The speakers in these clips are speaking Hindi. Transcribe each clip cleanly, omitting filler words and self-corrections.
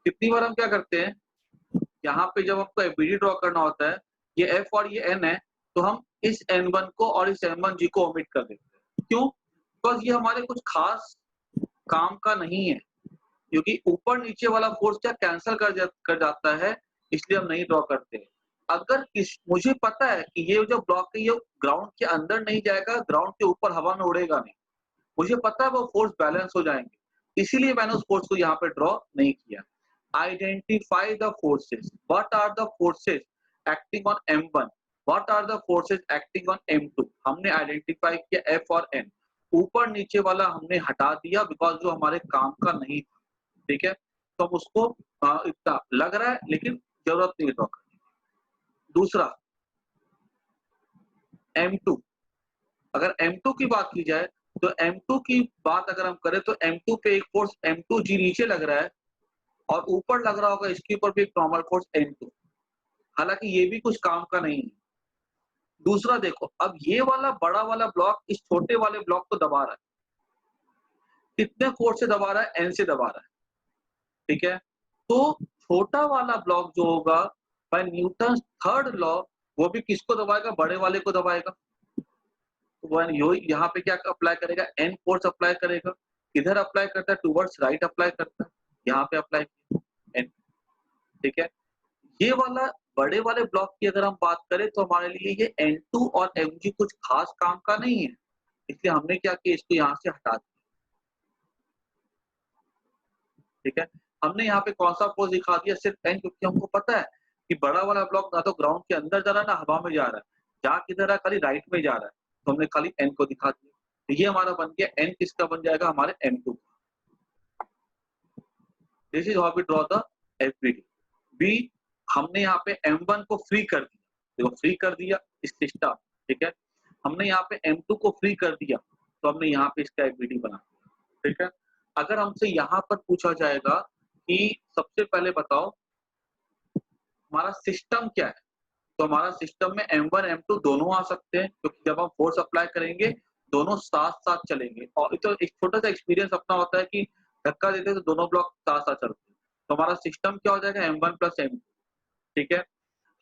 कितनी बार हम क्या करते हैं, यहाँ पे जब हमको एफबीडी ड्रॉ करना होता है, ये एफ और ये एन है, तो हम इस एन1 को और इस एम1 को ओमिट कर देते हैं। क्यों? बिकॉज़ ये हमारे कुछ खास काम का नहीं है, क्योंकि ऊपर नीचे वाला फोर्स क्या कैंसल कर जाता है, इसलिए हम नहीं ड्रॉ करते हैं। अगर मुझे पता है कि ये जो ब्लॉक है ये ग्राउंड के अंदर नहीं जाएगा, ग्राउंड के ऊपर हवा में उड़ेगा नहीं। मुझे पता है वो फोर्स बैलेंस हो जाएँगे, इसीलिए मैंने उस फोर्स को यहाँ पे ड्रॉ नहीं किया। Identify the forces, what are the forces acting on M1, what are the forces acting on M2। हमने आइडेंटिफाई किया F और N, ऊपर नीचे वाला हमने हटा दिया बिकॉज़ जो हमारे काम का नहीं था, ठीक है? तो हम उसको इतना लग रहा है लेकिन जरूरत नहीं है ड्रॉ करने की। दूसरा M2, अगर M2 की बात की जाए तो M2 की बात अगर हम करें तो M2 पे एक फोर्स M2G नीचे लग रहा है और ऊपर लग रहा होगा इसके ऊपर भी एक नॉर्मल फोर्स N2, हालांकि ये भी कुछ काम का नहीं है। दूसरा देखो, अब ये वाला बड़ा वाला ब्लॉक इस छोटे वाले ब्लॉक को दबा रहा है, कितने फोर्स से दबा रहा है? N से दबा रहा है, ठीक है? तो छोटा वाला ब्लॉक जो होगा बाय न्यूटन थर्ड लॉ वो भी किसको दबाएगा? बड़े वाले को दबाएगा। तो वो यहाँ पे क्या अप्लाई करेगा? N फोर्स अप्लाई करेगा। किधर अप्लाई करता है? टुवर्ड्स राइट अप्लाई करता है, यहाँ पे अप्लाई किया N, ठीक है? ये वाला बड़े वाले ब्लॉक की अगर हम बात करें तो हमारे लिए ये N2 और Mg कुछ खास काम का नहीं है, इसलिए हमने क्या किया, इसको यहाँ से हटा दिया, ठीक है? हमने यहाँ पे कौन-सा फोर्स दिखा दिया? सिर्फ N, क्योंकि हमको पता है कि बड़ा वाला ब्लॉक ना तो ग्राउंड के अंदर जा रहा है, ना हवा में जा रहा है। जा किधर रहा है? खाली राइट में जा रहा है, तो हमने खाली N को दिखा दिया। तो ये हमारा बन गया N, किसका बन जाएगा? हमारे M2 का। This is how we draw the FBD. B, हमने यहाँ पे M1 को फ्री कर दिया, देखो फ्री कर दिया इस सिस्टम, ठीक है? हमने यहाँ पे M2 को फ्री कर दिया, तो हमने यहाँ पे इसका एफबीडी बना दिया, ठीक है? अगर हमसे यहाँ पर पूछा जाएगा कि सबसे पहले बताओ हमारा सिस्टम क्या है? तो हमारा सिस्टम में M1, M2 दोनों आ सकते हैं, क्योंकि जब हम फोर्स अप्लाई करेंगे, दोनों साथ-साथ चलेंगे। और तो एक छोटा-सा एक्सपीरियंस अपना होता है कि धक्का देते हैं तो दोनों ब्लॉक साथ-साथ चलते हैं। तो हमारा सिस्टम क्या हो जाएगा? M1 प्लस M2, ठीक है?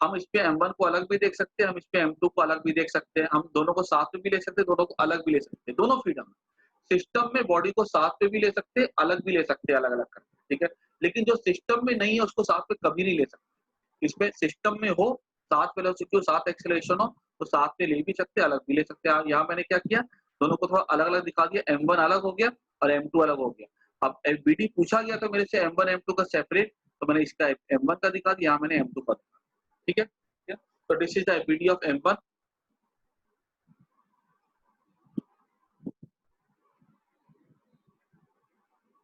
हम इस पे M1 को अलग भी देख सकते हैं, हम इस पे M2 को अलग भी देख सकते हैं, हम दोनों को साथ में भी ले सकते हैं, दोनों को अलग भी ले सकते हैं, दोनों फ्रीडम है। सिस्टम में बॉडी को साथ में भी ले सकते हैं, अलग भी ले सकते हैं, अलग-अलग करके, ठीक है? लेकिन जो सिस्टम में नहीं है उसको साथ में कभी नहीं ले सकते। इसमें सिस्टम में हो, साथ वेलोसिटी हो, साथ एक्सेलरेशन हो, तो साथ में ले भी सकते हैं, अलग भी ले सकते हैं। यहाँ मैंने क्या किया, दोनों को थोड़ा अलग-अलग दिखा दिया, M1 अलग हो गया और M2 अलग हो गया। अब एफबीडी पूछा गया तो मेरे से M1, M2 का सेपरेट, तो मैंने इसका M1 का दिखा दिया, यहाँ मैंने M2 का दिखा दिया, ठीक है? Yeah. So this is the FBD of M1.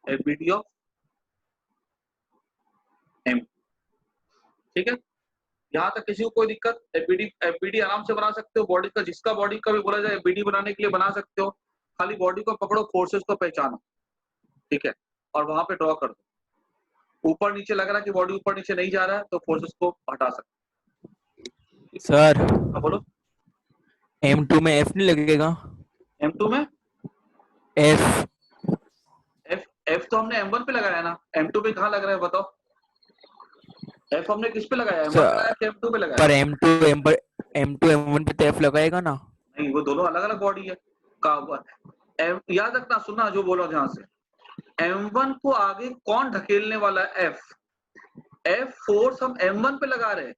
FBD of M, ठीक है? यहाँ तक किसी को कोई दिक्कत? एफबीडी आराम से बना सकते हो, बॉडी का जिसका बॉडी का भी बोला जाए एफबीडी बनाने के लिए बना सकते हो। खाली बॉडी को पकड़ो, फोर्सेस को पहचानो, ठीक है? और वहां पे ड्रॉ कर दो। ऊपर नीचे लग रहा है कि बॉडी ऊपर नीचे नहीं जा रहा है तो फोर्सेस को हटा सकते। सर हाँ बोलो। M2 में F नहीं लगेगा? M2 में F F तो हमने M1 पे लगाया ना, M2 पे कहाँ लग रहा है बताओ? F हमने किस पे लगाया? M1 पे लगाया कि M2 पे लगाया? पर M2 M1 पे तो F लगाएगा ना? नहीं, वो दोनों अलग-अलग बॉडी है। याद रखना, सुनना जो बोला ध्यान से। M1 को आगे कौन ढकेलने वाला है? F। F फोर्स हम M1 पे लगा रहे हैं,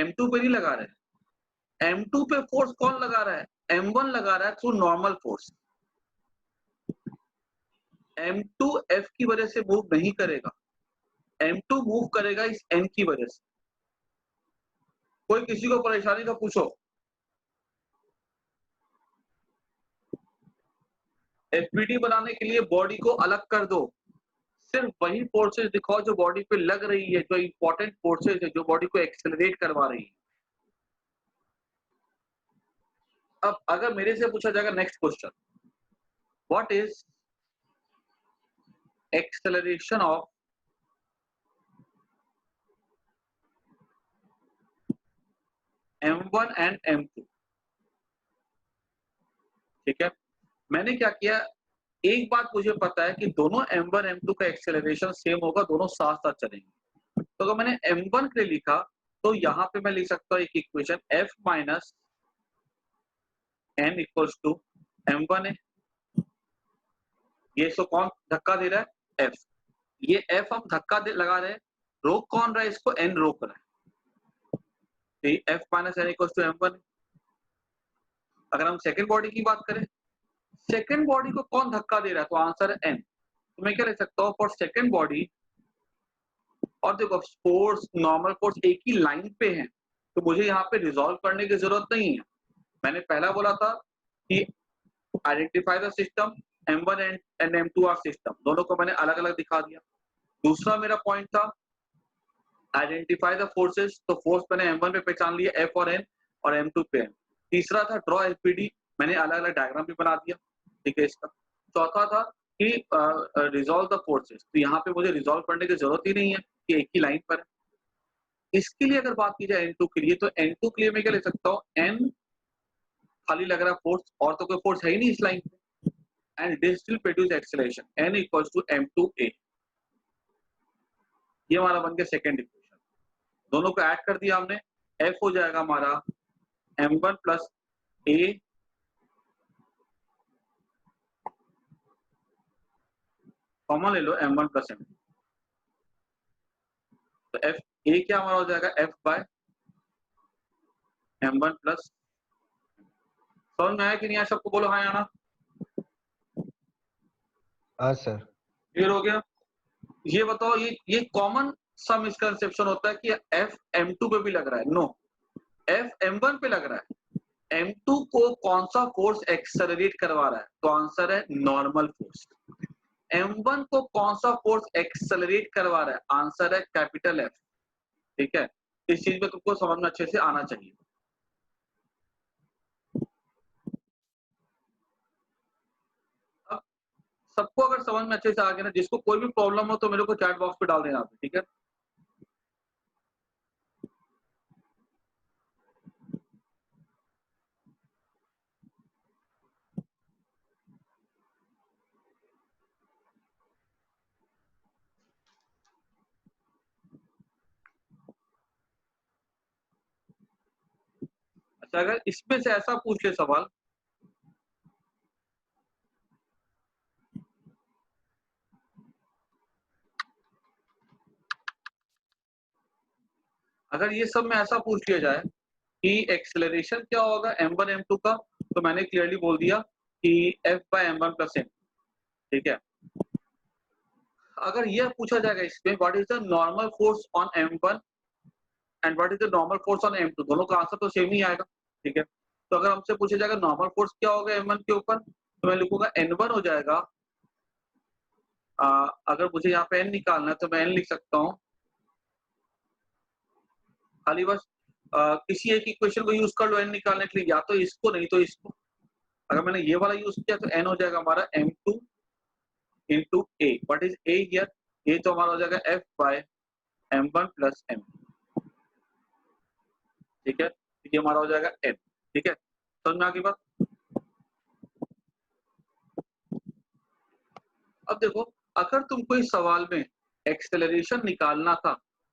M2 पे नहीं लगा रहे। M2 पे फोर्स कौन लगा रहा है? M1 लगा रहा है through normal force. M2 F की वजह से मूव नहीं करेगा, M2 मूव करेगा इस N की वजह से। कोई किसी को परेशानी तो पूछो। एफबीडी बनाने के लिए बॉडी को अलग कर दो, सिर्फ वही फोर्सेस दिखाओ जो बॉडी पे लग रही है, जो इंपॉर्टेंट फोर्सेस है, जो बॉडी को एक्सेलरेट करवा रही है। अब अगर मेरे से पूछा जाएगा next question, what is acceleration of M1 and M2, ठीक है? मैंने क्या किया, एक बात मुझे पता है कि दोनों m1 m2 का एक्सेलरेशन सेम होगा, दोनों साथ-साथ चलेंगे। तो अगर मैंने m1 के लिए लिखा, तो यहाँ पे मैं लिख सकता हूँ एक equation f minus n equals to m1 है। ये इसको कौन धक्का दे रहा है? f। ये f हम धक्का लगा रहे हैं, रोक कौन रहा है इसको? n रोक रहा है। तो ये f minus n equals to m1 है। अगर हम सेकेंड बॉडी की बात करें, सेकेंड बॉडी को कौन धक्का दे रहा है? तो आंसर है n। तो मैं क्या लिख सकता हूँ? फॉर सेकेंड बॉडी, और देखो फोर्स, नॉर्मल फोर्स एक ही लाइन पे है, तो मुझे यहाँ पे रिजॉल्व करने की जरूरत नहीं है। मैंने पहला बोला था कि identify the system, m1 and m2 are system, दोनों को मैंने अलग अलग दिखा दिया। दूसरा मेरा पॉइंट था आइडेंटिफाई द फोर्सेस, तो फोर्स मैंने m1 पे पहचान लिया f और n, और m2 पे n। तीसरा था ड्रॉ एलपीडी, मैंने अलग अलग डायग्राम भी बना दिया, ठीक है इसका। चौथा था कि रिजॉल्व द फोर्सेस, तो यहाँ पे मुझे रिजॉल्व करने की जरूरत ही नहीं है कि एक ही लाइन पर है। इसके लिए अगर बात की जाए n2 के लिए, तो n2 के लिए मैं क्या लिख सकता हूँ? n खाली लग रहा है फोर्स, और तो कोई फोर्स है ही नहीं इस लाइन पे, and this will produce acceleration n equals to m2a। ये हमारा बन गया सेकंड इक्वेशन। दोनों को ऐड कर दिया हमने, f हो जाएगा हमारा m1 प्लस a कॉमन ले लो, m1 प्लस m2, तो f a क्या हमारा हो जाएगा? f by m1 plus. समझ में आया कि नहीं आया सबको? बोलो हाँ या ना। हाँ सर। क्लियर हो गया? ये बताओ, ये कॉमन सा मिसकंसेप्शन होता है कि f m2 पे भी लग रहा है। नो, f m1 पे लग रहा है। m2 को कौन सा फोर्स एक्सेलरेट करवा रहा है? तो आंसर है नॉर्मल फोर्स। m1 को कौन सा फोर्स एक्सेलरेट करवा रहा है? आंसर है कैपिटल F। ठीक है, इस चीज में तुमको समझ में अच्छे से आना चाहिए। अब सबको अगर समझ में अच्छे से आ गया ना, जिसको कोई भी प्रॉब्लम हो तो मेरे को चैट बॉक्स पे डाल देना, ठीक है? अच्छा, अगर इसमें से ऐसा पूछ ले सवाल, अगर ये सब में ऐसा पूछ लिया जाए कि एक्सेलरेशन क्या होगा m1 m2 का, तो मैंने क्लियरली बोल दिया कि f by m1 plus m। ठीक है, अगर यह पूछा जाएगा इसमें what is the normal force on m1 and what is the normal force on m2, दोनों का आंसर तो सेम ही आएगा। ठीक है, तो अगर हमसे पूछा जाएगा नॉर्मल फोर्स क्या होगा m1 के ऊपर, तो मैं लिखूंगा n1 हो जाएगा, अगर मुझे यहाँ पे n निकालना है तो मैं n लिख सकता हूँ, खाली बस किसी एक इक्वेशन को यूज कर लो n निकालने के लिए, या तो इसको नहीं तो इसको। अगर मैंने ये वाला यूज किया तो n हो जाएगा हमारा m2 into a। What is a here? a तो हमारा हो जाएगा f by m1 plus m। ठीक है, तो ये हमारा हो जाएगा n। ठीक है, समझ में आ गई बात? अब देखो, अगर तुमको इस सवाल में एक्सेलरेशन निकालना था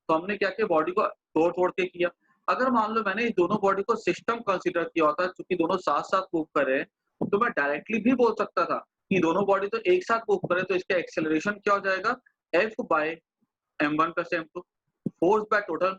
तो हमने क्या किया? बॉडी को तोड़ तोड़ के किया। अगर मान लो मैंने इस दोनों बॉडी को सिस्टम कंसीडर किया होता, क्योंकि दोनों साथ साथ मूव कर रहे हैं, तो मैं डायरेक्टली भी बोल सकता था कि दोनों बॉडी तो एक साथ मूव कर रहे हैं, तो इसका एक्सेलरेशन क्या हो जाएगा? f by m1 plus m2। Force by total,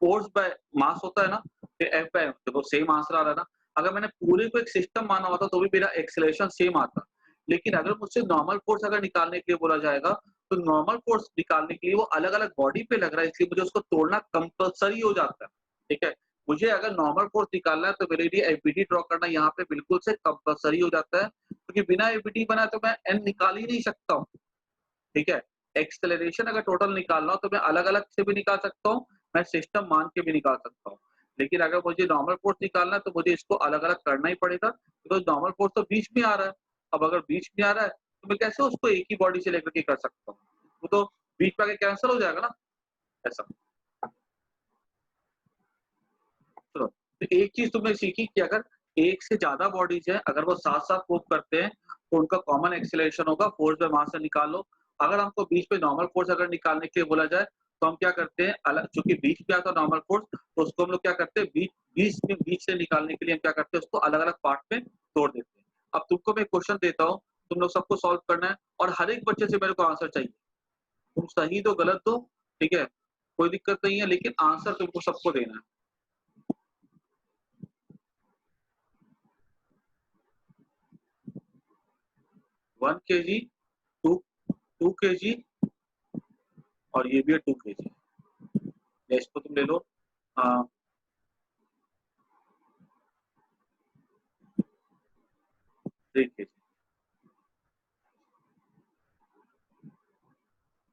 force by mass होता है ना, फिर f बाय, देखो सेम आंसर आ रहा है ना। अगर मैंने पूरे को एक सिस्टम माना होता तो भी मेरा एक्सेलरेशन सेम आता। लेकिन अगर मुझसे नॉर्मल फोर्स अगर निकालने के लिए बोला जाएगा, तो नॉर्मल फोर्स निकालने के लिए वो अलग अलग बॉडी पे लग रहा है, इसलिए मुझे उसको तोड़ना कंपलसरी हो जाता है। ठीक है, मुझे अगर नॉर्मल फोर्स निकालना है तो मेरे लिए एफबीडी ड्रॉ करना यहाँ पे बिल्कुल से कंपलसरी हो जाता है, क्योंकि बिना एफबीडी बनाए तो मैं एन निकाल ही नहीं सकता हूँ। ठीक है, एक्सेलरेशन अगर टोटल निकालना हो तो मैं अलग अलग से भी निकाल सकता हूँ, मैं सिस्टम मान के भी निकाल सकता हूँ। लेकिन अगर मुझे नॉर्मल फोर्स निकालना है तो मुझे इसको अलग अलग करना ही पड़ेगा, तो नॉर्मल फोर्स तो बीच में आ रहा है। अब अगर बीच में आ रहा है तो मैं कैसे उसको एक ही बॉडी से लेकर के कर सकता हूँ? वो तो बीच में आके कैंसिल हो जाएगा ना, ऐसा। चलो, तो एक चीज तुमने सीखी कि अगर एक से ज्यादा बॉडीज है, अगर वो साथ साथ मूव करते हैं तो उनका कॉमन एक्सेलरेशन होगा, फोर्स बाय मास से निकालो। अगर हमको बीच में नॉर्मल फोर्स अगर निकालने के लिए बोला जाए तो हम क्या करते हैं, अलग चूंकि बीच में आता है नॉर्मल फोर्स, तो उसको हम लोग क्या करते हैं, बीच से निकालने के लिए हम क्या करते हैं, उसको अलग अलग पार्ट में तोड़ देते हैं। अब तुमको मैं क्वेश्चन देता हूँ, तुम लोग सबको सॉल्व करना है और हर एक बच्चे से मेरे को आंसर चाहिए। तुम सही दो गलत दो, ठीक है, कोई दिक्कत नहीं है, लेकिन आंसर तुमको सबको देना है। वन के जी, टू के जी, और ये भी है 2 kg। या इसको तुम ले लो 3 kg।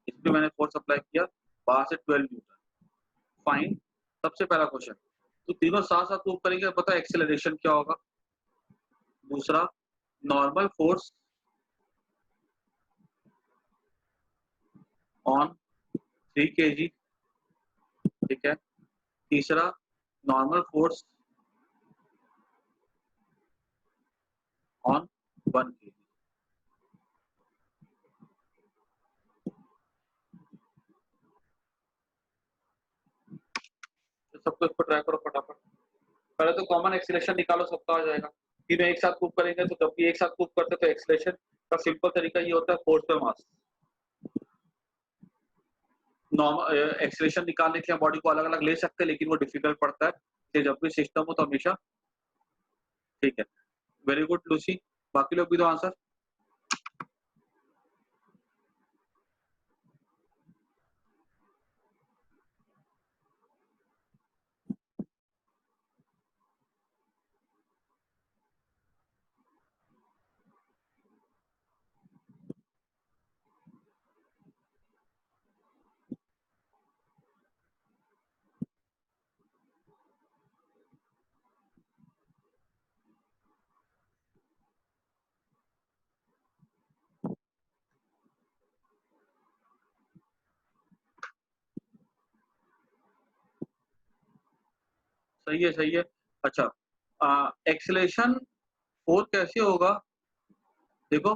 इसमें मैंने फोर्स अप्लाई किया, बाहर से 12 न्यूटन। फाइन। सबसे पहला क्वेश्चन, तो तीनों साथ साथ मूव करेंगे, पता है एक्सेलरेशन क्या होगा। दूसरा, नॉर्मल फोर्स ऑन 3 kg, ठीक है। तीसरा, नॉर्मल फोर्स ऑन 1 kg। तो सबको इसको ट्राई करो फटाफट। पहले तो कॉमन एक्सेलरेशन निकालो, सबका आ जाएगा। तीनों एक साथ मूव करेंगे, तो जब भी एक साथ मूव करते तो एक्सेलरेशन का सिंपल तरीका ये होता है, force by mass. Normal acceleration निकालने के लिए बॉडी को अलग अलग ले सकते हैं, लेकिन वो डिफिकल्ट पड़ता है, इसलिए जब भी सिस्टम हो तो हमेशा, ठीक है। वेरी गुड लूसी, बाकी लोग भी दो आंसर। सही है, सही है। अच्छा, एक्सेलरेशन फोर्स कैसे होगा, देखो,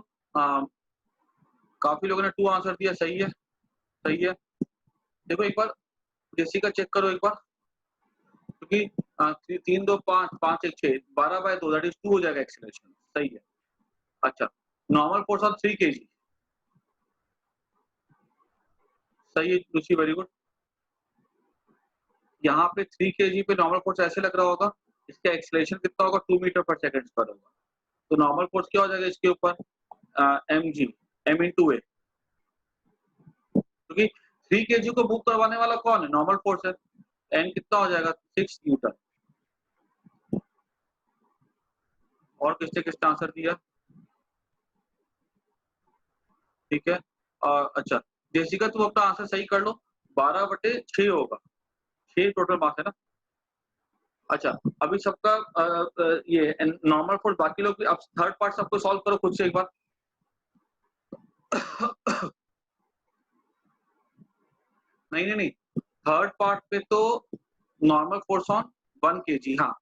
काफी लोगों ने 2 आंसर दिया, सही है, सही है। देखो एक बार जेसी का चेक करो एक बार, क्योंकि 3 2 5 5 1 6 12/2 दैट इज 2 हो जाएगा एक्सेलरेशन, सही है। अच्छा, नॉर्मल फोर्स ऑन 3 kg, सही है लूसी, वेरी गुड। यहाँ पे 3 kg पे नॉर्मल फोर्स ऐसे लग रहा होगा, इसका एक्सेलरेशन कितना होगा, 2 मीटर पर सेकंड पर होगा, तो नॉर्मल फोर्स क्या हो जाएगा इसके ऊपर, mg, m into a, क्योंकि 3 kg को मूव करवाने वाला कौन है, नॉर्मल फोर्स है। n कितना हो जाएगा, 6 न्यूटन। और किसने किसने आंसर दिया, ठीक है। और अच्छा, जेसिका तुम अपना आंसर सही कर लो, 12/6 होगा, 6 टोटल मास है ना। अच्छा, अभी सबका ये नॉर्मल फोर्स, बाकी लोग अब थर्ड पार्ट सबको सॉल्व करो खुद से एक बार। नहीं नहीं नहीं, थर्ड पार्ट पे तो नॉर्मल फोर्स ऑन 1 kg, हाँ।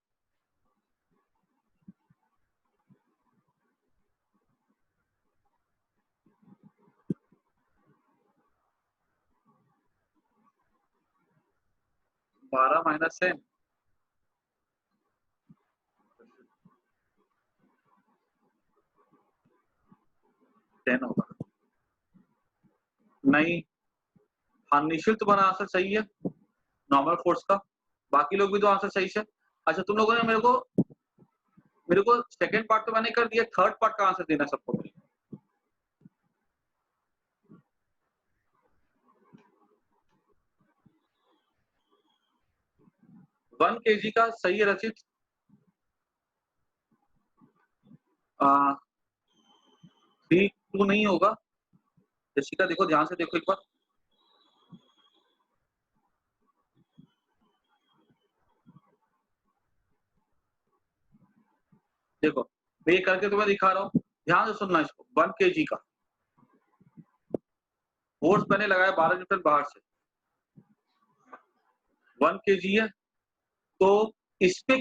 बारह माइनस 10 होगा, नहीं। हाँ, निश्चित तुम्हारा आंसर सही है, नॉर्मल फोर्स का। बाकी लोग भी तो आंसर सही से। अच्छा, तुम लोगों ने मेरे को सेकंड पार्ट तो मैंने कर दिया, थर्ड पार्ट का आंसर देना सबको। 1 kg का सही है रचित। 3 2 नहीं होगा, जसिका देखो ध्यान से देखो एक बार, देखो मैं ये करके तुम्हें दिखा रहा हूँ, ध्यान से सुनना इसको। 1 kg का फोर्स मैंने लगाया 12 न्यूटन बाहर से, 1 kg है, तो इस पे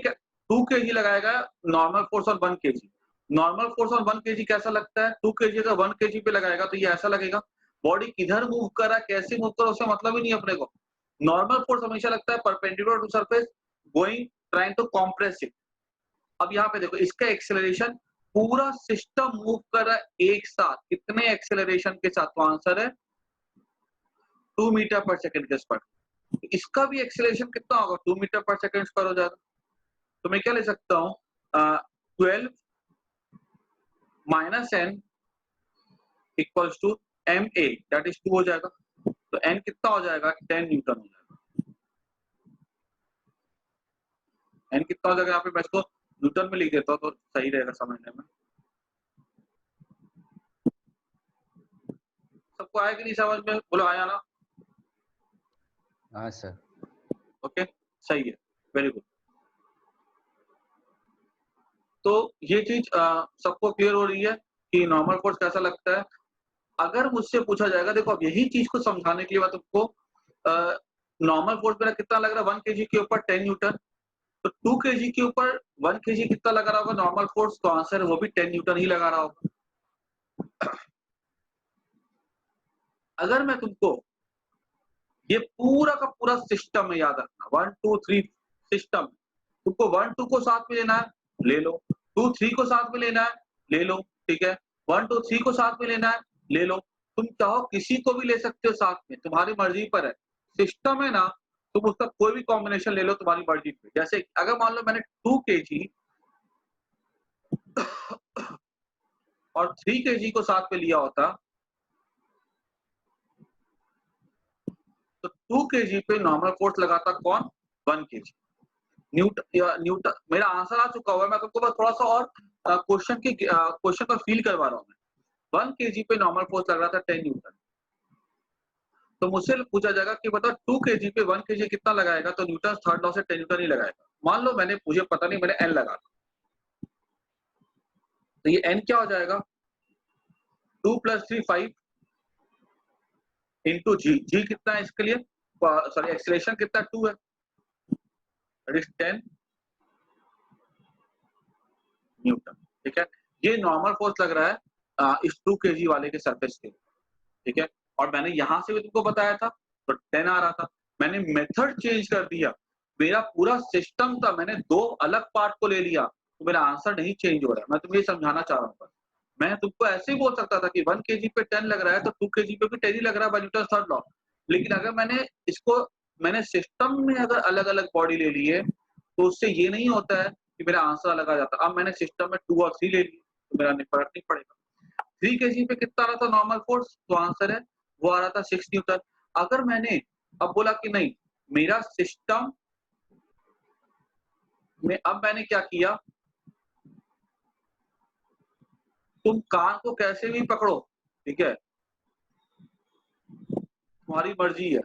2 kg लगाएगा नॉर्मल फोर्स और 1 kg। Normal force on 1 KG कैसा लगता है? 2 केजी अगर 1 केजी पे लगाएगा तो ये ऐसा लगेगा। बॉडी किधर मूव कर रहा है, कैसे मूव कर रहा है, उससे मतलब ही नहीं है अपने को। नॉर्मल फोर्स हमेशा लगता है perpendicular to surface, going, trying to compress it. अब यहाँ पे देखो इसका एक्सेलरेशन, पूरा सिस्टम मूव कर रहा है एक साथ, कितने एक्सेलरेशन के साथ? तो आंसर है 2 मीटर पर सेकंड के स्क्वायर। इसका भी एक्सेलरेशन कितना होगा? 2 मीटर पर सेकंड स्क्वायर हो जाएगा। तो मैं क्या ले सकता हूँ, 12 minus n equals to ma, that is 2 हो जाएगा। तो n कितना हो जाएगा? 10 न्यूटन हो जाएगा। n कितना हो जाएगा? यहाँ पे मैं इसको न्यूटन में लिख देता हूँ तो सही रहेगा समझने में। सबको आया कि नहीं समझ में? बोलो आया ना? हाँ सर। ओके, सही है, वेरी गुड। तो ये चीज सबको क्लियर हो रही है कि नॉर्मल फोर्स कैसा लगता है। अगर मुझसे पूछा जाएगा, देखो अब यही चीज को समझाने के लिए मैं तुमको नॉर्मल फोर्स मेरा कितना लग रहा है 1 केजी के ऊपर 10 न्यूटन, तो 2 केजी के ऊपर 1 केजी कितना लगा रहा होगा नॉर्मल फोर्स? तो आंसर है वो भी 10 न्यूटन ही लगा रहा होगा। अगर मैं तुमको ये पूरा का पूरा सिस्टम में याद रखना, 1 2 3 सिस्टम, तुमको 1 2 को साथ में लेना है, ले लो। 2 3 को साथ में लेना है, ले लो, ठीक है। 1 2 3 को साथ में लेना है, ले लो। तुम चाहो किसी को भी ले सकते हो साथ में, तुम्हारी मर्जी पर है। सिस्टम है ना, तुम उसका कोई भी कॉम्बिनेशन ले लो तुम्हारी मर्जी पे। जैसे अगर मान लो मैंने 2 केजी और 3 केजी को साथ में लिया होता, तो 2 केजी पे नॉर्मल फोर्स लगाता कौन? 1 केजी। न्यूटन मेरा आंसर आ चुका हुआ है, मैं तुमको बस थोड़ा सा और क्वेश्चन का फील करवा रहा हूँ मैं। 1 केजी पे नॉर्मल फोर्स लग रहा था 10 न्यूटन, तो मुझसे पूछा जाएगा कि बता 2 केजी पे 1 केजी कितना लगाएगा? तो न्यूटन थर्ड लॉ से 10 न्यूटन ही लगाएगा। मान लो मैंने, मुझे पता नहीं, मैंने n लगा, तो ये n क्या हो जाएगा? 2 + 3 5 इंटू जी। जी कितना है इसके लिए? सॉरी, एक्सीलरेशन कितना? 2 है, दैट इज 10 न्यूटन, ठीक है। ये नॉर्मल फोर्स लग रहा है इस 2 केजी वाले के सरफेस के, ठीक है। और मैंने यहां से भी तुमको बताया था तो 10 आ रहा था। मैंने मेथड चेंज कर दिया, मेरा पूरा सिस्टम था, मैंने 2 अलग पार्ट को ले लिया, तो मेरा आंसर नहीं चेंज हो रहा है। मैं तुम्हें समझाना चाह रहा हूँ। मैं तुमको ऐसे ही बोल सकता था कि 1 केजी पे 10 लग रहा है तो 2 केजी पे भी 10 ही लग रहा है बाय न्यूटन थर्ड लॉ। लेकिन अगर मैंने सिस्टम में अगर अलग अलग बॉडी ले ली है तो उससे ये नहीं होता है कि मेरा आंसर अलग आ जाता। अब मैंने सिस्टम में 2 और 3 ले ली तो मेरा फर्क नहीं पड़ेगा। 3 केजी पे कितना आ रहा था नॉर्मल फोर्स? तो आंसर है वो आ रहा था 6 न्यूटन। अगर मैंने अब बोला कि नहीं, मेरा सिस्टम में, अब मैंने क्या किया, तुम कान को कैसे भी पकड़ो, ठीक है, तुम्हारी मर्जी है।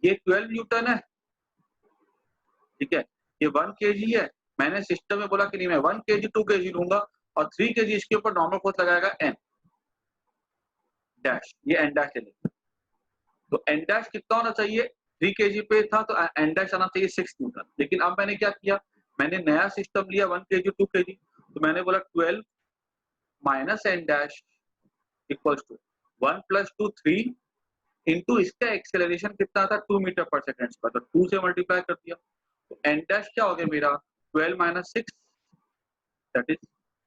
ये 12 न्यूटन है, ठीक है, ये 1 केजी है। मैंने सिस्टम में बोला कि नहीं, मैं 1 केजी 2 केजी लूंगा और 3 केजी इसके ऊपर नॉर्मल फोर्स लगाएगा n डैश, ये n डैश ले लेंगे। तो n डैश कितना होना चाहिए? 3 केजी पे था तो n डैश आना चाहिए 6 न्यूटन। लेकिन अब मैंने क्या किया, मैंने नया सिस्टम लिया 1 केजी 2 केजी, तो मैंने बोला 12 minus n dash equals to 1 + 2 3 into इसका एक्सेलरेशन कितना था? 2 मीटर पर सेकंड स्क्वायर, तो 2 से मल्टीप्लाई कर दिया। तो n डैश क्या हो गया मेरा? 12 माइनस 6, दैट इज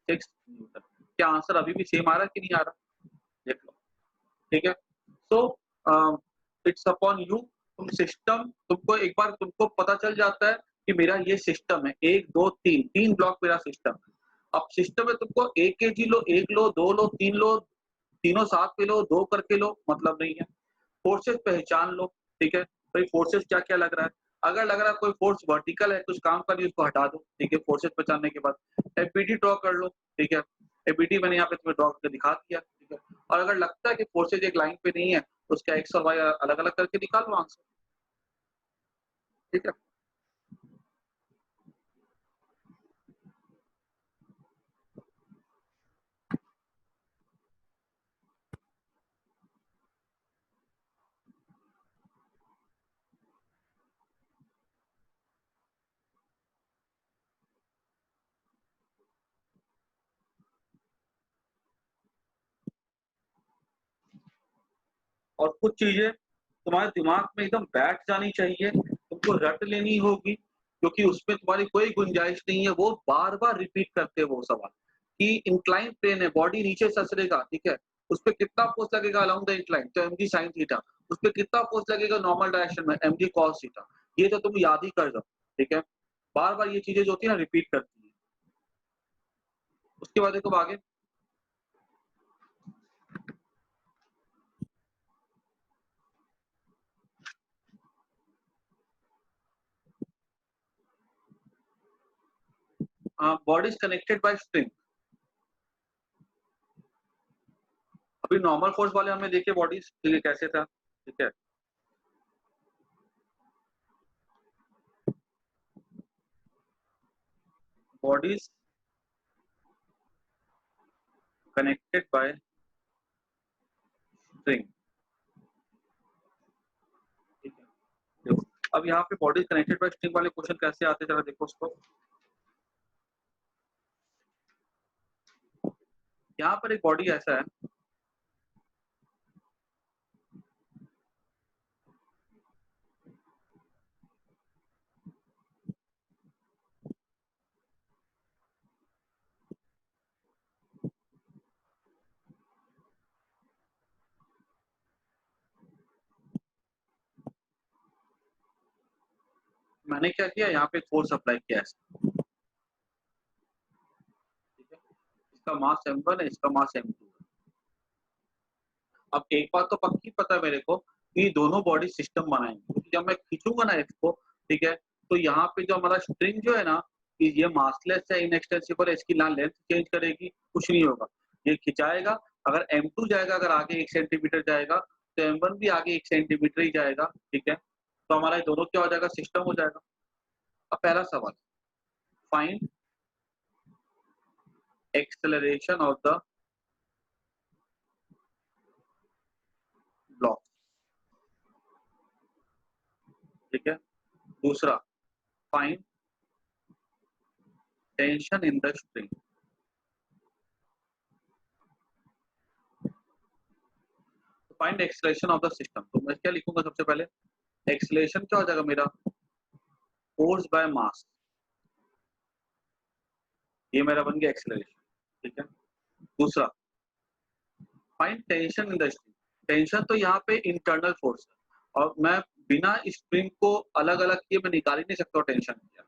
6 न्यूटन। क्या आंसर अभी भी सेम आ रहा है कि नहीं आ रहा? देख लो, ठीक है। So it's upon you. तुम सिस्टम, तुमको एक बार तुमको पता चल जाता है कि मेरा ये सिस्टम है, 1 2 3 3 ब्लॉक मेरा सिस्टम है। अब सिस्टम में तुमको 1 केजी लो, 1 लो, 2 लो, 3 लो, तीनों साथ में लो, 2 करके लो, मतलब नहीं है। फोर्सेस पहचान लो, ठीक है भाई, फोर्सेस क्या क्या लग रहा है। अगर लग रहा है कोई फोर्स वर्टिकल है, कुछ काम कर रही है, उसको हटा दो, ठीक है। फोर्सेस पहचानने के बाद एफबीटी ड्रॉ कर लो, ठीक है। एफबीटी मैंने यहाँ पे तुम्हें ड्रॉ करके दिखा दिया, ठीक है। और अगर लगता है कि फोर्सेज एक लाइन पे नहीं है तो उसका एक्स और वाई अलग अलग करके निकाल लो आंसर, ठीक है। और कुछ चीजें तुम्हारे दिमाग में एकदम बैठ जानी चाहिए, तुमको रट लेनी होगी, क्योंकि उसमें तुम्हारी कोई गुंजाइश नहीं है। वो बार-बार रिपीट करते हैं वो सवाल कि इंक्लाइन प्लेन है, बॉडी नीचे ससरेगा, ठीक है? उसपे कितना फोर्स लगेगा अलोंग द इंक्लाइन? तो mg sin थीटा। उसपे कितना फोर्स लगेगा नॉर्मल डायरेक्शन में? mg cos theta. ये तो तुम याद ही कर जाओ, ठीक है? बार-बार ये चीजें जो होती है ना रिपीट करती है। उसके बाद देखो आगे body is connected by string. अभी नॉर्मल फोर्स वाले हमने देखे बॉडीज, ठीक है, कैसे था, ठीक है? बॉडीज कनेक्टेड बाय स्ट्रिंग, ठीक है? देखो अब यहाँ पे बॉडीज कनेक्टेड बाय स्ट्रिंग वाले क्वेश्चन कैसे आते हैं, जरा देखो उसको। यहाँ पर एक बॉडी ऐसा है, मैंने क्या किया यहाँ पे फोर्स अप्लाई किया है, ठीक है? इसका मास m1 है, इसका मास m2 है। अब एक बात तो पक्की पता है मेरे को कि दोनों बॉडी सिस्टम बनाएंगे, क्योंकि जब मैं खींचूंगा ना इसको, ठीक है, तो यहाँ पे जो हमारा स्ट्रिंग जो है ना, कि ये मासलेस है, इनएक्सटेंसिबल है, इसकी ना लेंथ चेंज करेगी, कुछ नहीं होगा, ये खिंचाएगा। अगर m2 जाएगा, अगर आगे 1 सेंटीमीटर जाएगा, तो m1 भी आगे 1 सेंटीमीटर ही जाएगा, ठीक है? तो हमारा ये दोनों क्या हो जाएगा, सिस्टम हो जाएगा। अब पहला सवाल, find acceleration of the block, ठीक है? दूसरा, find tension in the string. Find acceleration of the system, तो मैं क्या लिखूंगा सबसे पहले? एक्सेलरेशन क्या हो जाएगा मेरा? फोर्स बाय मास, ये मेरा बन गया एक्सेलरेशन, ठीक है? दूसरा, find tension in the string. Tension तो यहाँ पे इंटरनल फोर्स है, और मैं बिना स्ट्रिंग को अलग अलग किए मैं निकाल ही नहीं सकता टेंशन क्या।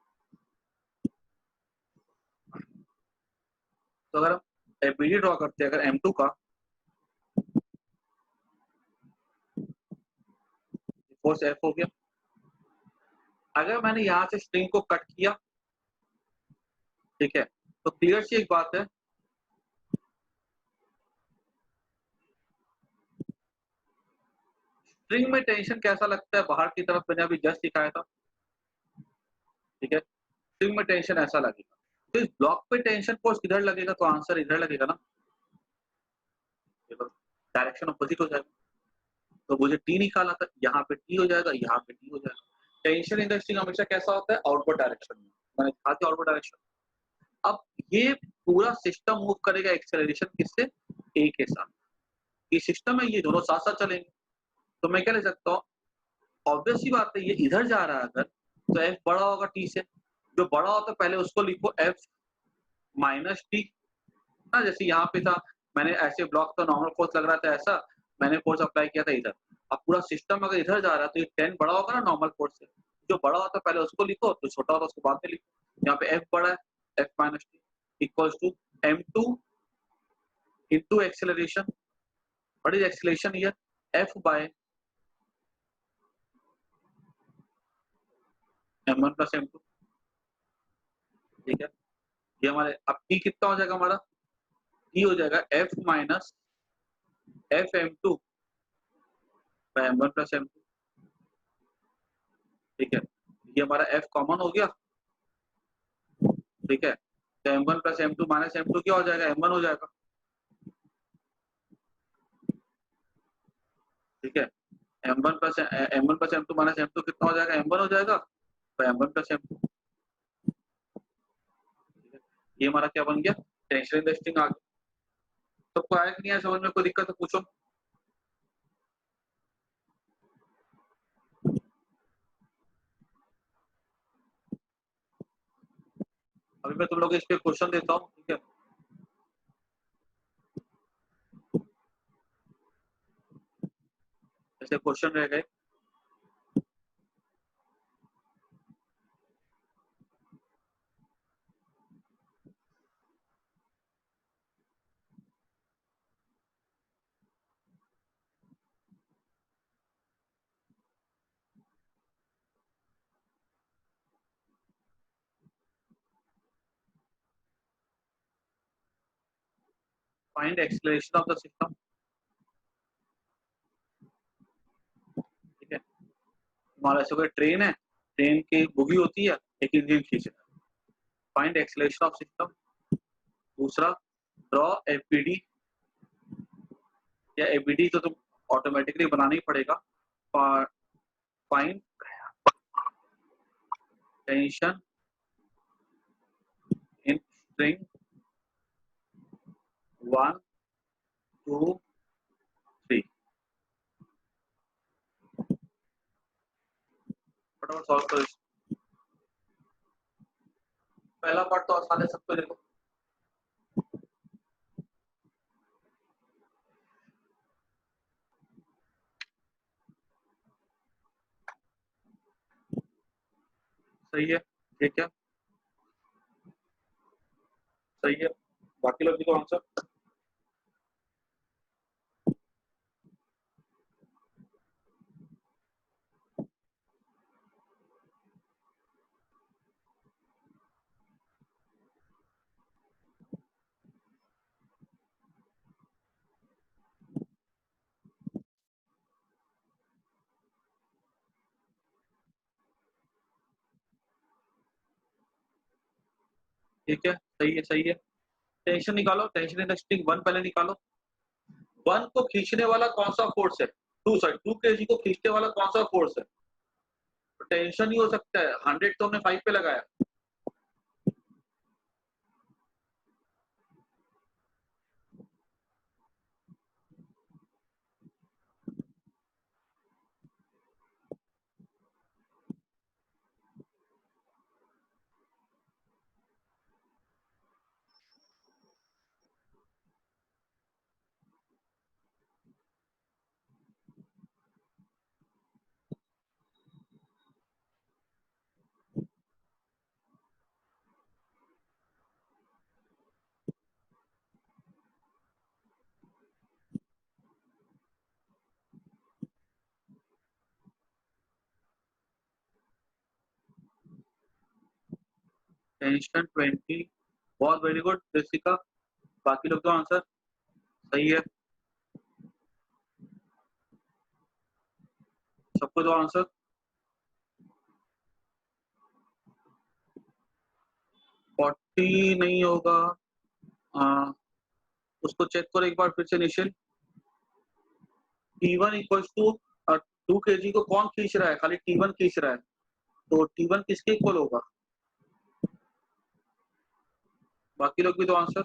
तो अगर हम एबीडी ड्रॉ करते हैं, अगर m2 का फोर्स F हो गया, अगर मैंने यहाँ से स्ट्रिंग को कट किया, ठीक है, तो क्लियर सी एक बात है, स्ट्रिंग में टेंशन कैसा लगता है बाहर की तरफ, मैंने अभी जस्ट दिखाया था, ठीक है? स्ट्रिंग में टेंशन ऐसा लगेगा। तो इस ब्लॉक पे टेंशन फोर्स किधर लगेगा? तो आंसर इधर लगेगा ना, डायरेक्शन अपोजिट हो जाएगा। तो मुझे टी निकालना था, यहाँ पे टी हो जाएगा, यहाँ पे टी हो जाएगा। टेंशन इन द स्ट्रिंग हमेशा कैसा होता है? आउटवर्ड डायरेक्शन में, मैंने कहा था आउटवर्ड डायरेक्शन। अब ये पूरा सिस्टम मूव करेगा एक्सेलरेशन किससे? ए के साथ। ये सिस्टम है, ये दोनों साथ साथ चलेंगे। तो मैं क्या ले सकता हूँ? ऑब्वियस सी बात है, ये इधर जा रहा है अगर, तो एफ बड़ा होगा टी से। जो बड़ा होता है पहले उसको लिखो एफ माइनस टी ना, जैसे यहाँ पे था, मैंने ऐसे ब्लॉक तो नॉर्मल फोर्स लग रहा था ऐसा, मैंने फोर्स अप्लाई किया था इधर। अब पूरा सिस्टम अगर इधर जा रहा है तो ये 10 बड़ा होगा ना नॉर्मल फोर्स से। जो बड़ा होता है पहले उसको लिखो, तो छोटा होता है उसको बाद में लिखो। यहाँ पे एफ बड़ा है, F minus T equals to m2 into acceleration. What is acceleration here? F by m1 plus m2, ठीक है? ये हमारे अब t कितना हो जाएगा हमारा? t हो जाएगा f minus f m2 by m1 plus m2, ठीक है? ये हमारा f कॉमन हो गया, ठीक है? तो m1 plus m2 minus m2 क्या हो जाएगा? m1 हो जाएगा, ठीक है? m1 plus m2 minus m2 कितना हो जाएगा? m1 हो जाएगा by m1 plus m2, ठीक है? ये हमारा क्या बन गया? टेंशन इन द स्ट्रिंग आ गया। सबको आया कि नहीं आया समझ में? कोई दिक्कत है पूछो। मैं तुम लोग इस पे क्वेश्चन देता हूँ, ठीक है। ऐसे क्वेश्चन रह गए। Find acceleration of the system, ठीक है। हमारा ऐसे कोई ट्रेन है, ट्रेन की बोगी होती है, एक इंजन खींच रहा है। Find acceleration of system. दूसरा, ड्रॉ एफबीडी, या एफबीडी तो तुम ऑटोमेटिकली बनाना ही पड़ेगा। Find tension in string 1 2 3। फटाफट सॉल्व करो। पहला पार्ट तो आसान है, सबको देखो। सही है, ठीक है, सही है। बाकी लोग देखो आंसर। ठीक है, सही है, सही है। टेंशन निकालो, टेंशन इन स्ट्रिंग 1 पहले निकालो। 1 को खींचने वाला कौन सा फोर्स है? 2 kg को खींचने वाला कौन सा फोर्स है? तो टेंशन ही हो सकता है। 100 तो हमने 5 पे लगाया। टेंशन 20। बहुत वेरी गुड जैसिका। बाकी लोग तो आंसर सही है, सबको जो आंसर। 40 नहीं होगा। आ, उसको चेक करो एक बार फिर से निशिल। T1 इक्वल्स टू 2 kg को कौन खींच रहा है? खाली T1 खींच रहा है, तो T1 किसके इक्वल होगा? बाकी लोग भी तो आंसर।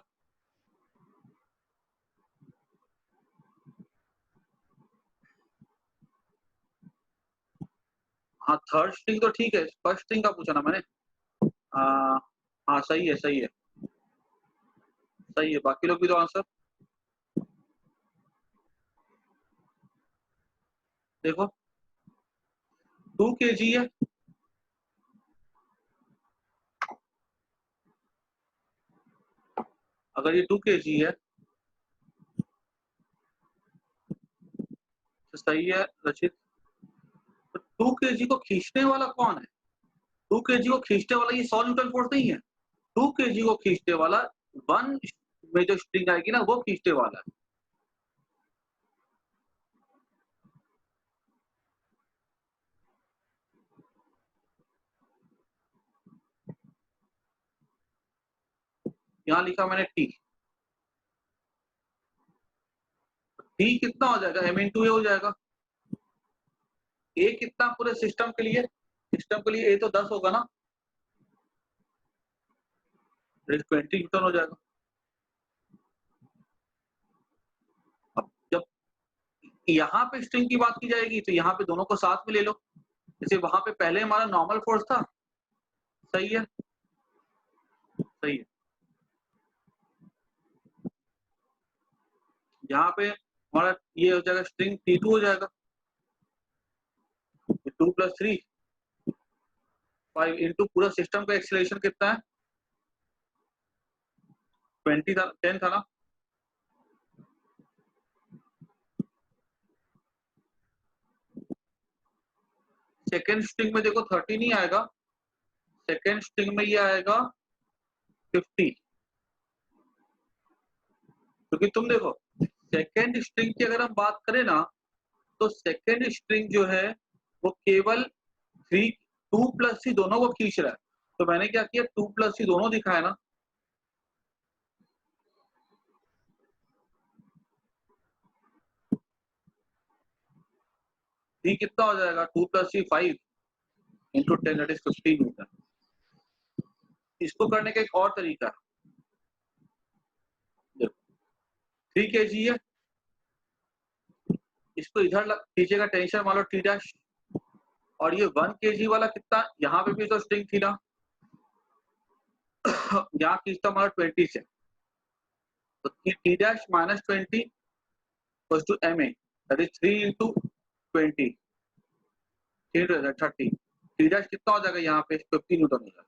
हाँ, थर्ड स्ट्रिंग तो ठीक है, फर्स्ट स्ट्रिंग का पूछा ना मैंने। हाँ, सही है, सही है, सही है। बाकी लोग भी तो आंसर देखो। 2 kg है, अगर ये 2 kg है तो सही है रचित। तो 2 kg को खींचने वाला कौन है? 2 kg को खींचने वाला ये 100 न्यूटन फोर्स नहीं है। 2 kg को खींचने वाला 1 में जो स्ट्रिंग आएगी ना, वो खींचने वाला है। यहाँ लिखा मैंने टी। टी कितना हो जाएगा? m इंटू ए हो जाएगा। ए कितना पूरे सिस्टम के लिए? सिस्टम के लिए ए तो 10 होगा ना, 20 न्यूटन हो जाएगा। अब जब यहाँ पे स्ट्रिंग की बात की जाएगी तो यहाँ पे दोनों को साथ में ले लो। जैसे वहां पे पहले हमारा नॉर्मल फोर्स था, सही है, सही है। यहाँ पे हमारा ये हो जाएगा स्ट्रिंग T2 हो जाएगा, 2 + 3 5 इंटू पूरा सिस्टम का एक्सीलरेशन कितना है 10 था ना। सेकेंड स्ट्रिंग में देखो 30 नहीं आएगा, सेकेंड स्ट्रिंग में ये आएगा 50, क्योंकि तुम देखो सेकेंड स्ट्रिंग की अगर हम बात करें ना तो सेकेंड स्ट्रिंग जो है वो केवल 2 + 3 दोनों को खींच रहा है। तो मैंने क्या किया 2 + 3 दोनों दिखाया ना, थ्री कितना हो जाएगा 2 + 3 5 इंटू 10 दैट इज 15 न्यूटन। इसको करने का एक और तरीका है, 3 kg है, इसको इधर कीजिएगा टेंशन मान लो T डैश, और ये 1 kg वाला कितना, यहाँ पे भी तो स्ट्रिंग थी ना, यहाँ खींचता हमारा 20 से, तो T dash minus 20 to MA that is 3 into 20 30। T dash कितना हो जाएगा यहाँ पे 50 न्यूटन हो जाएगा।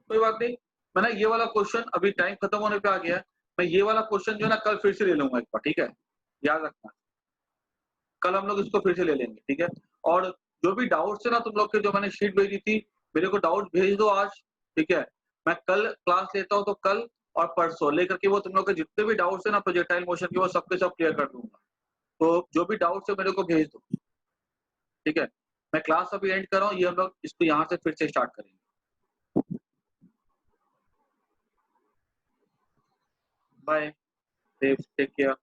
कोई बात नहीं, मैंने ये वाला क्वेश्चन अभी टाइम खत्म होने पे आ गया है, मैं ये वाला क्वेश्चन जो है ना कल फिर से ले लूंगा एक बार, ठीक है, याद रखना कल हम लोग इसको फिर से ले लेंगे, ठीक है। और जो भी डाउट्स है ना तुम लोग के, जो मैंने शीट भेजी थी, मेरे को डाउट भेज दो आज, ठीक है, मैं कल क्लास लेता हूँ तो कल और परसों लेकर के वो तुम लोग के जितने भी डाउट्स है ना प्रोजेक्टाइल मोशन के वो सबके सब क्लियर कर दूंगा। तो जो भी डाउट्स है मेरे को भेज दो, ठीक है। मैं क्लास अभी एंड कर रहा हूँ, ये हम लोग इसको यहाँ से फिर से स्टार्ट करेंगे। Bye, take care.